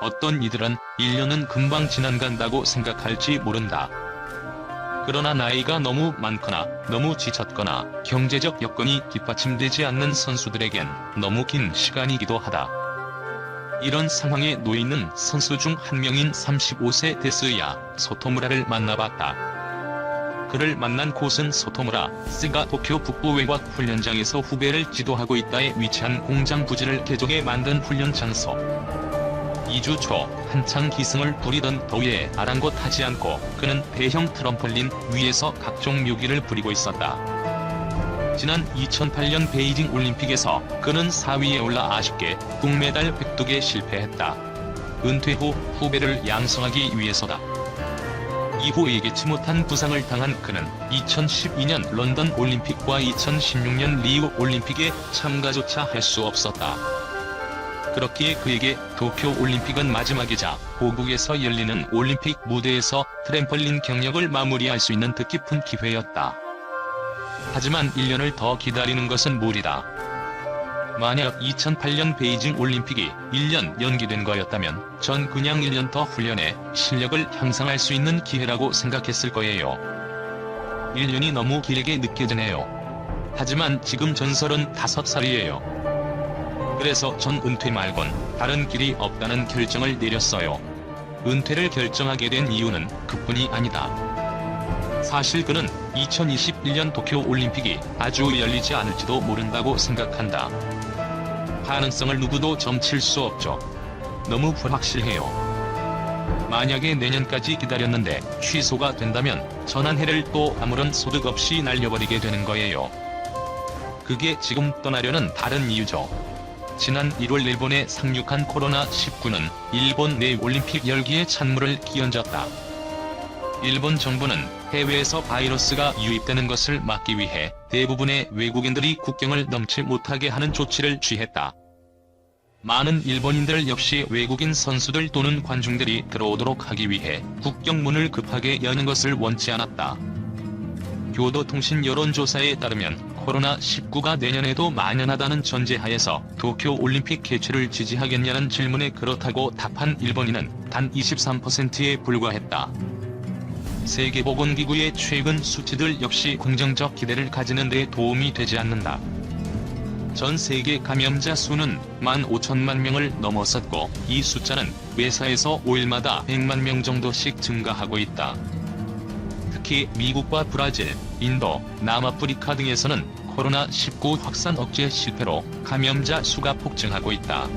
어떤 이들은 1년은 금방 지나간다고 생각할지 모른다. 그러나 나이가 너무 많거나 너무 지쳤거나 경제적 여건이 뒷받침되지 않는 선수들에겐 너무 긴 시간이기도 하다. 이런 상황에 놓이는 선수 중 한 명인 35세 데스야 소토무라를 만나봤다. 그를 만난 곳은 소토무라 스가 도쿄 북부 외곽 훈련장에서 후배를 지도하고 있다에 위치한 공장 부지를 개조해 만든 훈련 장소. 2주 초 한창 기승을 부리던 더위에 아랑곳하지 않고 그는 대형 트럼펄린 위에서 각종 묘기를 부리고 있었다. 지난 2008년 베이징 올림픽에서 그는 4위에 올라 아쉽게 동메달 획득에 실패했다. 은퇴 후 후배를 양성하기 위해서다. 이후 예기치 못한 부상을 당한 그는 2012년 런던 올림픽과 2016년 리우 올림픽에 참가조차 할 수 없었다. 그렇기에 그에게 도쿄 올림픽은 마지막이자 고국에서 열리는 올림픽 무대에서 트램펄린 경력을 마무리할 수 있는 뜻깊은 기회였다. 하지만 1년을 더 기다리는 것은 무리다. 만약 2008년 베이징 올림픽이 1년 연기된 거였다면 전 그냥 1년 더 훈련해 실력을 향상할 수 있는 기회라고 생각했을 거예요. 1년이 너무 길게 느껴지네요. 하지만 지금 전 35살이에요. 그래서 전 은퇴 말곤 다른 길이 없다는 결정을 내렸어요. 은퇴를 결정하게 된 이유는 그뿐이 아니다. 사실 그는 2021년 도쿄 올림픽이 아주 열리지 않을지도 모른다고 생각한다. 가능성을 누구도 점칠 수 없죠. 너무 불확실해요. 만약에 내년까지 기다렸는데 취소가 된다면 전 한 해를 또 아무런 소득 없이 날려버리게 되는 거예요. 그게 지금 떠나려는 다른 이유죠. 지난 1월 일본에 상륙한 코로나19는 일본 내 올림픽 열기에 찬물을 끼얹었다. 일본 정부는 해외에서 바이러스가 유입되는 것을 막기 위해 대부분의 외국인들이 국경을 넘지 못하게 하는 조치를 취했다. 많은 일본인들 역시 외국인 선수들 또는 관중들이 들어오도록 하기 위해 국경문을 급하게 여는 것을 원치 않았다. 교도통신 여론조사에 따르면 코로나19가 내년에도 만연하다는 전제하에서 도쿄 올림픽 개최를 지지하겠냐는 질문에 그렇다고 답한 일본인은 단 23%에 불과했다. 세계보건기구의 최근 수치들 역시 긍정적 기대를 가지는 데 도움이 되지 않는다. 전 세계 감염자 수는 15,000만 명을 넘어섰고 이 숫자는 매 4에서 5일마다 100만 명 정도씩 증가하고 있다. 특히 미국과 브라질, 인도, 남아프리카 등에서는 코로나19 확산 억제 실패로 감염자 수가 폭증하고 있다.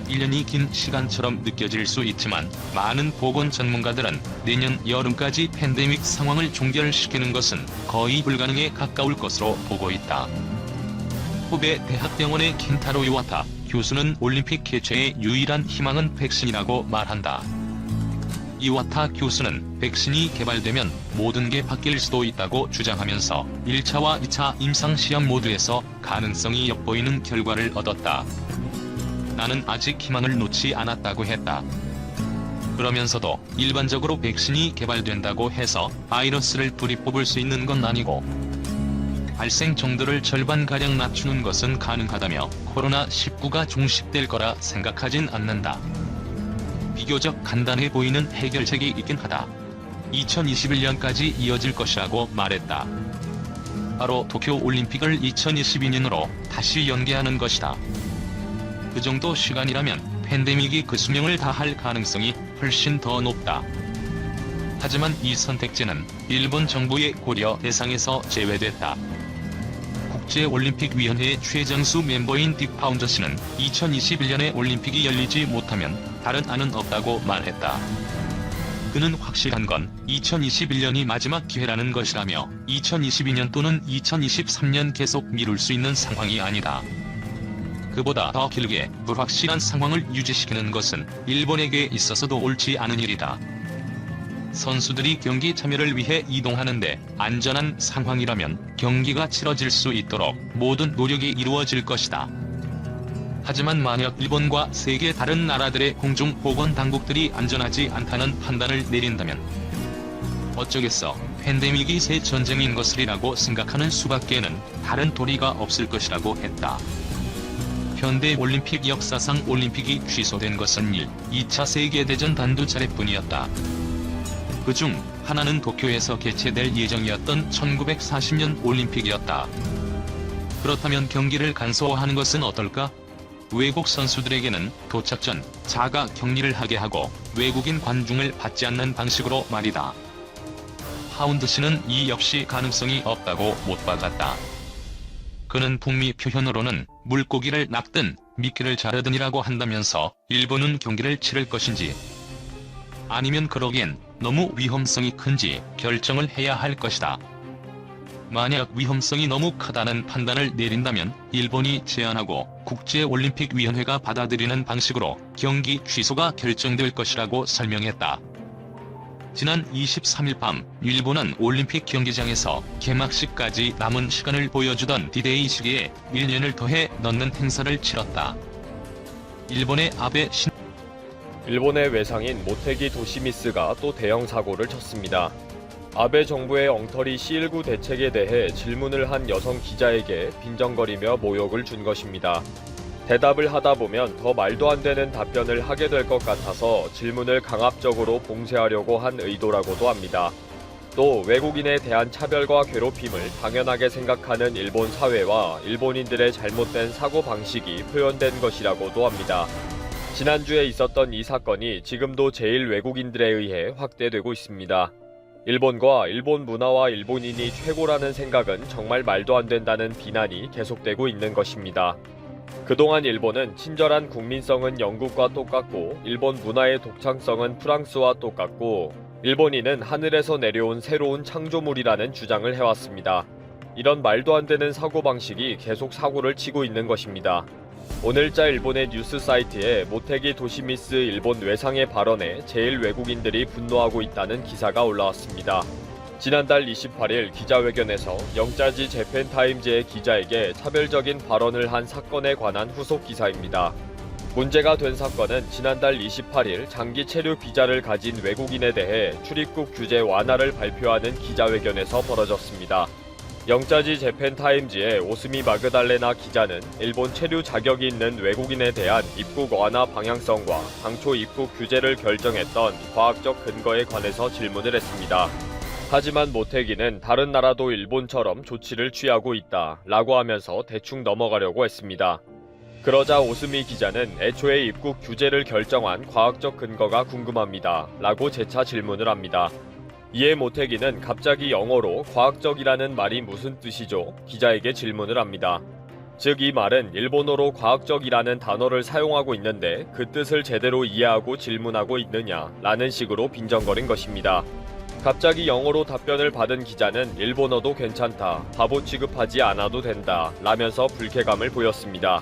1년이 긴 시간처럼 느껴질 수 있지만 많은 보건 전문가들은 내년 여름까지 팬데믹 상황을 종결시키는 것은 거의 불가능에 가까울 것으로 보고 있다. 후베 대학병원의 킨타로 이와타 교수는 올림픽 개최의 유일한 희망은 백신이라고 말한다. 이와타 교수는 백신이 개발되면 모든 게 바뀔 수도 있다고 주장하면서 1차와 2차 임상시험 모두에서 가능성이 엿보이는 결과를 얻었다. 나는 아직 희망을 놓지 않았다고 했다. 그러면서도 일반적으로 백신이 개발된다고 해서 바이러스를 뿌리 뽑을 수 있는 건 아니고 발생 정도를 절반가량 낮추는 것은 가능하다며 코로나19가 종식될 거라 생각하진 않는다. 비교적 간단해 보이는 해결책이 있긴 하다. 2021년까지 이어질 것이라고 말했다. 바로 도쿄 올림픽을 2022년으로 다시 연기하는 것이다. 그 정도 시간이라면 팬데믹이 그 수명을 다할 가능성이 훨씬 더 높다. 하지만 이 선택지는 일본 정부의 고려 대상에서 제외됐다. 국제올림픽위원회 최장수 멤버인 딕 파운더스는 2021년에 올림픽이 열리지 못하면 다른 안은 없다고 말했다. 그는 확실한 건 2021년이 마지막 기회라는 것이라며 2022년 또는 2023년 계속 미룰 수 있는 상황이 아니다. 그보다 더 길게 불확실한 상황을 유지시키는 것은 일본에게 있어서도 옳지 않은 일이다. 선수들이 경기 참여를 위해 이동하는데 안전한 상황이라면 경기가 치러질 수 있도록 모든 노력이 이루어질 것이다. 하지만 만약 일본과 세계 다른 나라들의 공중보건당국들이 안전하지 않다는 판단을 내린다면 어쩌겠어. 팬데믹이 새 전쟁인 것이라고 생각하는 수밖에는 다른 도리가 없을 것이라고 했다. 현대 올림픽 역사상 올림픽이 취소된 것은 2차 세계대전 단두 차례뿐이었다. 그중 하나는 도쿄에서 개최될 예정이었던 1940년 올림픽이었다. 그렇다면 경기를 간소화하는 것은 어떨까? 외국 선수들에게는 도착 전 자가 격리를 하게 하고 외국인 관중을 받지 않는 방식으로 말이다. 하운드 씨는 이 역시 가능성이 없다고 못 박았다. 그는 북미 표현으로는 물고기를 낚든 미끼를 자르든이라고 한다면서 일본은 경기를 치를 것인지 아니면 그러기엔 너무 위험성이 큰지 결정을 해야 할 것이다. 만약 위험성이 너무 크다는 판단을 내린다면 일본이 제안하고 국제올림픽위원회가 받아들이는 방식으로 경기 취소가 결정될 것이라고 설명했다. 지난 23일 밤 일본은 올림픽 경기장에서 개막식까지 남은 시간을 보여주던 디데이 시기에 1년을 더해 넣는 행사를 치렀다. 일본의 일본의 외상인 모테기 도시미스가 또 대형 사고를 쳤습니다. 아베 정부의 엉터리 C19 대책에 대해 질문을 한 여성 기자에게 빈정거리며 모욕을 준 것입니다. 대답을 하다 보면 더 말도 안 되는 답변을 하게 될 것 같아서 질문을 강압적으로 봉쇄하려고 한 의도라고도 합니다. 또 외국인에 대한 차별과 괴롭힘을 당연하게 생각하는 일본 사회와 일본인들의 잘못된 사고방식이 표현된 것이라고도 합니다. 지난주에 있었던 이 사건이 지금도 제일 외국인들에 의해 확대되고 있습니다. 일본과 일본 문화와 일본인이 최고라는 생각은 정말 말도 안 된다는 비난이 계속되고 있는 것입니다. 그동안 일본은 친절한 국민성은 영국과 똑같고 일본 문화의 독창성은 프랑스와 똑같고 일본인은 하늘에서 내려온 새로운 창조물이라는 주장을 해왔습니다. 이런 말도 안 되는 사고방식이 계속 사고를 치고 있는 것입니다. 오늘자 일본의 뉴스 사이트에 모테기 도시미스 일본 외상의 발언에 제일 외국인들이 분노하고 있다는 기사가 올라왔습니다. 지난달 28일 기자회견에서 영자지 재팬타임즈의 기자에게 차별적인 발언을 한 사건에 관한 후속 기사입니다. 문제가 된 사건은 지난달 28일 장기 체류 비자를 가진 외국인에 대해 출입국 규제 완화를 발표하는 기자회견에서 벌어졌습니다. 영자지 재팬타임즈의 오스미 마그달레나 기자는 일본 체류 자격이 있는 외국인에 대한 입국 완화 방향성과 당초 입국 규제를 결정했던 과학적 근거에 관해서 질문을 했습니다. 하지만 모테기는 다른 나라도 일본처럼 조치를 취하고 있다 라고 하면서 대충 넘어가려고 했습니다. 그러자 오스미 기자는 애초에 입국 규제를 결정한 과학적 근거가 궁금합니다 라고 재차 질문을 합니다. 이에 모테기는 갑자기 영어로 과학적이라는 말이 무슨 뜻이죠? 기자에게 질문을 합니다. 즉 이 말은 일본어로 과학적이라는 단어를 사용하고 있는데 그 뜻을 제대로 이해하고 질문하고 있느냐 라는 식으로 빈정거린 것입니다. 갑자기 영어로 답변을 받은 기자는 일본어도 괜찮다, 바보 취급하지 않아도 된다 라면서 불쾌감을 보였습니다.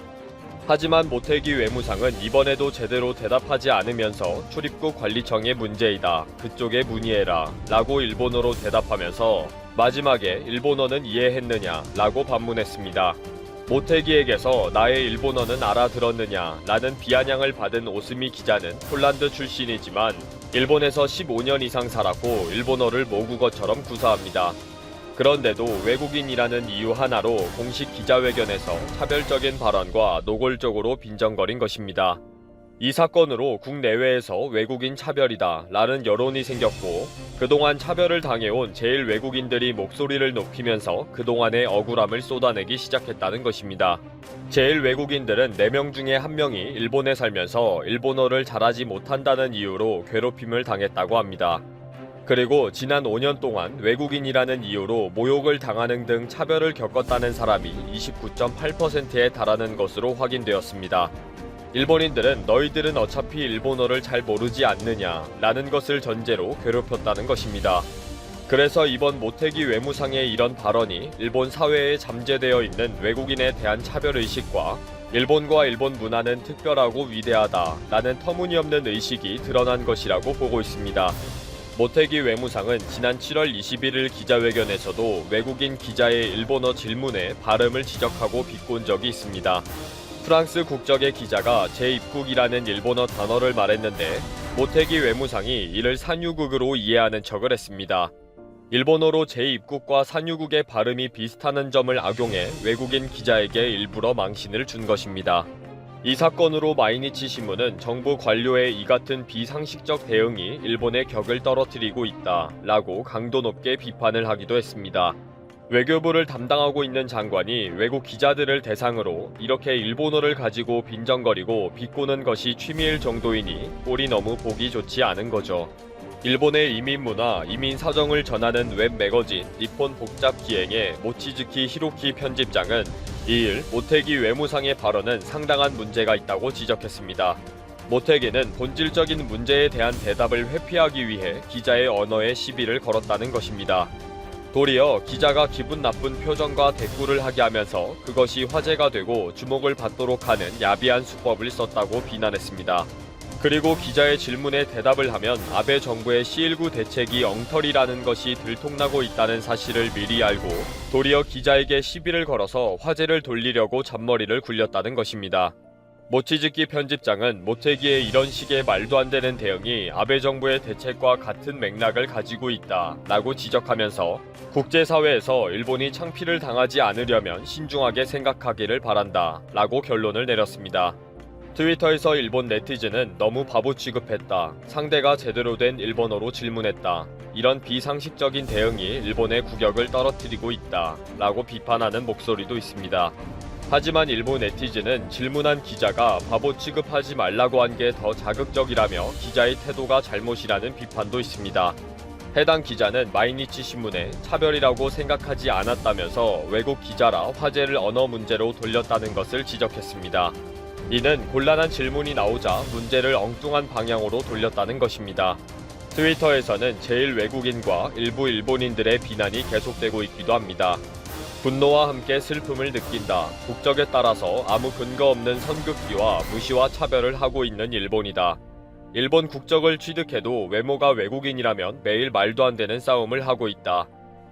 하지만 모테기 외무상은 이번에도 제대로 대답하지 않으면서 출입국 관리청의 문제이다, 그쪽에 문의해라 라고 일본어로 대답하면서 마지막에 일본어는 이해했느냐 라고 반문했습니다. 모테기에게서 나의 일본어는 알아들었느냐 라는 비아냥을 받은 오스미 기자는 폴란드 출신이지만 일본에서 15년 이상 살았고 일본어를 모국어처럼 구사합니다. 그런데도 외국인이라는 이유 하나로 공식 기자회견에서 차별적인 발언과 노골적으로 빈정거린 것입니다. 이 사건으로 국내외에서 외국인 차별이다 라는 여론이 생겼고 그동안 차별을 당해온 제일 외국인들이 목소리를 높이면서 그동안의 억울함을 쏟아내기 시작했다는 것입니다. 제일 외국인들은 4명 중에 1명이 일본에 살면서 일본어를 잘하지 못한다는 이유로 괴롭힘을 당했다고 합니다. 그리고 지난 5년 동안 외국인이라는 이유로 모욕을 당하는 등 차별을 겪었다는 사람이 29.8%에 달하는 것으로 확인되었습니다. 일본인들은 너희들은 어차피 일본어를 잘 모르지 않느냐 라는 것을 전제로 괴롭혔다는 것입니다. 그래서 이번 모테기 외무상의 이런 발언이 일본 사회에 잠재되어 있는 외국인에 대한 차별의식과 일본과 일본 문화는 특별하고 위대하다 라는 터무니없는 의식이 드러난 것이라고 보고 있습니다. 모테기 외무상은 지난 7월 21일 기자회견에서도 외국인 기자의 일본어 질문에 발음을 지적하고 비꼰 적이 있습니다. 프랑스 국적의 기자가 재입국이라는 일본어 단어를 말했는데 모테기 외무상이 이를 산유국으로 이해하는 척을 했습니다. 일본어로 재입국과 산유국의 발음이 비슷하는 점을 악용해 외국인 기자에게 일부러 망신을 준 것입니다. 이 사건으로 마이니치 신문은 정부 관료의 이 같은 비상식적 대응이 일본의 격을 떨어뜨리고 있다라고 강도 높게 비판을 하기도 했습니다. 외교부를 담당하고 있는 장관이 외국 기자들을 대상으로 이렇게 일본어를 가지고 빈정거리고 비꼬는 것이 취미일 정도이니 꼴이 너무 보기 좋지 않은 거죠. 일본의 이민 문화, 이민 사정을 전하는 웹 매거진 니폰 복잡 기행의 모치즈키 히로키 편집장은 2일 모테기 외무상의 발언은 상당한 문제가 있다고 지적했습니다. 모테기는 본질적인 문제에 대한 대답을 회피하기 위해 기자의 언어에 시비를 걸었다는 것입니다. 도리어 기자가 기분 나쁜 표정과 대꾸를 하게 하면서 그것이 화제가 되고 주목을 받도록 하는 야비한 수법을 썼다고 비난했습니다. 그리고 기자의 질문에 대답을 하면 아베 정부의 C19 대책이 엉터리라는 것이 들통나고 있다는 사실을 미리 알고 도리어 기자에게 시비를 걸어서 화제를 돌리려고 잔머리를 굴렸다는 것입니다. 모치즈키 편집장은 모테기의 이런 식의 말도 안 되는 대응이 아베 정부의 대책과 같은 맥락을 가지고 있다라고 지적하면서 국제사회에서 일본이 창피를 당하지 않으려면 신중하게 생각하기를 바란다라고 결론을 내렸습니다. 트위터에서 일본 네티즌은 너무 바보 취급했다. 상대가 제대로 된 일본어로 질문했다. 이런 비상식적인 대응이 일본의 국격을 떨어뜨리고 있다. 라고 비판하는 목소리도 있습니다. 하지만 일본 네티즌은 질문한 기자가 바보 취급하지 말라고 한 게 더 자극적이라며 기자의 태도가 잘못이라는 비판도 있습니다. 해당 기자는 마이니치 신문에 차별이라고 생각하지 않았다면서 외국 기자라 화제를 언어 문제로 돌렸다는 것을 지적했습니다. 이는 곤란한 질문이 나오자 문제를 엉뚱한 방향으로 돌렸다는 것입니다. 트위터에서는 제일 외국인과 일부 일본인들의 비난이 계속되고 있기도 합니다. 분노와 함께 슬픔을 느낀다. 국적에 따라서 아무 근거 없는 선긋기와 무시와 차별을 하고 있는 일본이다. 일본 국적을 취득해도 외모가 외국인이라면 매일 말도 안 되는 싸움을 하고 있다.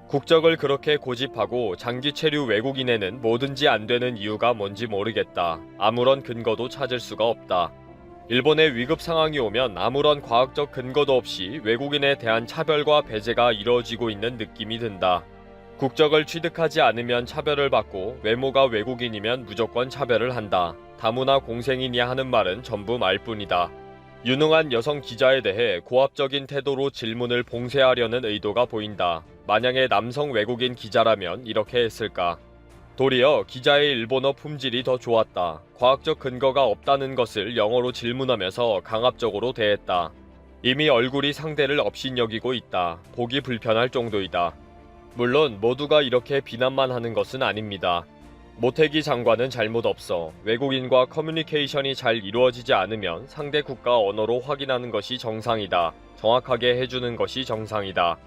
국적을 그렇게 고집하고 장기 체류 외국인에는 뭐든지 안 되는 이유가 뭔지 모르겠다. 아무런 근거도 찾을 수가 없다. 일본의 위급 상황이 오면 아무런 과학적 근거도 없이 외국인에 대한 차별과 배제가 이루어지고 있는 느낌이 든다. 국적을 취득하지 않으면 차별을 받고 외모가 외국인이면 무조건 차별을 한다. 다문화 공생이냐 하는 말은 전부 말뿐이다. 유능한 여성 기자에 대해 고압적인 태도로 질문을 봉쇄하려는 의도가 보인다. 만약에 남성 외국인 기자라면 이렇게 했을까? 도리어 기자의 일본어 품질이 더 좋았다. 과학적 근거가 없다는 것을 영어로 질문하면서 강압적으로 대했다. 이미 얼굴이 상대를 업신여기고 있다. 보기 불편할 정도이다. 물론 모두가 이렇게 비난만 하는 것은 아닙니다. 모테기 장관은 잘못 없어. 외국인과 커뮤니케이션이 잘 이루어지지 않으면 상대 국가 언어로 확인하는 것이 정상이다. 정확하게 해주는 것이 정상이다.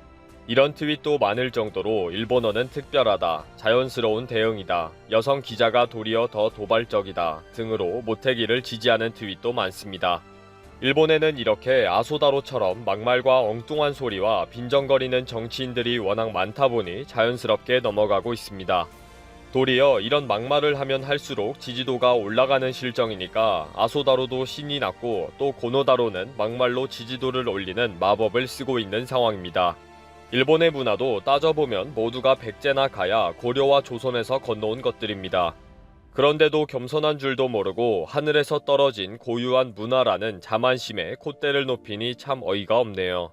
이런 트윗도 많을 정도로 일본어는 특별하다. 자연스러운 대응이다. 여성 기자가 도리어 더 도발적이다. 등으로 모테기를 지지하는 트윗도 많습니다. 일본에는 이렇게 아소다로처럼 막말과 엉뚱한 소리와 빈정거리는 정치인들이 워낙 많다 보니 자연스럽게 넘어가고 있습니다. 도리어 이런 막말을 하면 할수록 지지도가 올라가는 실정이니까 아소다로도 신이 났고 또 고노다로는 막말로 지지도를 올리는 마법을 쓰고 있는 상황입니다. 일본의 문화도 따져보면 모두가 백제나 가야 고려와 조선에서 건너온 것들입니다. 그런데도 겸손한 줄도 모르고 하늘에서 떨어진 고유한 문화라는 자만심에 콧대를 높이니 참 어이가 없네요.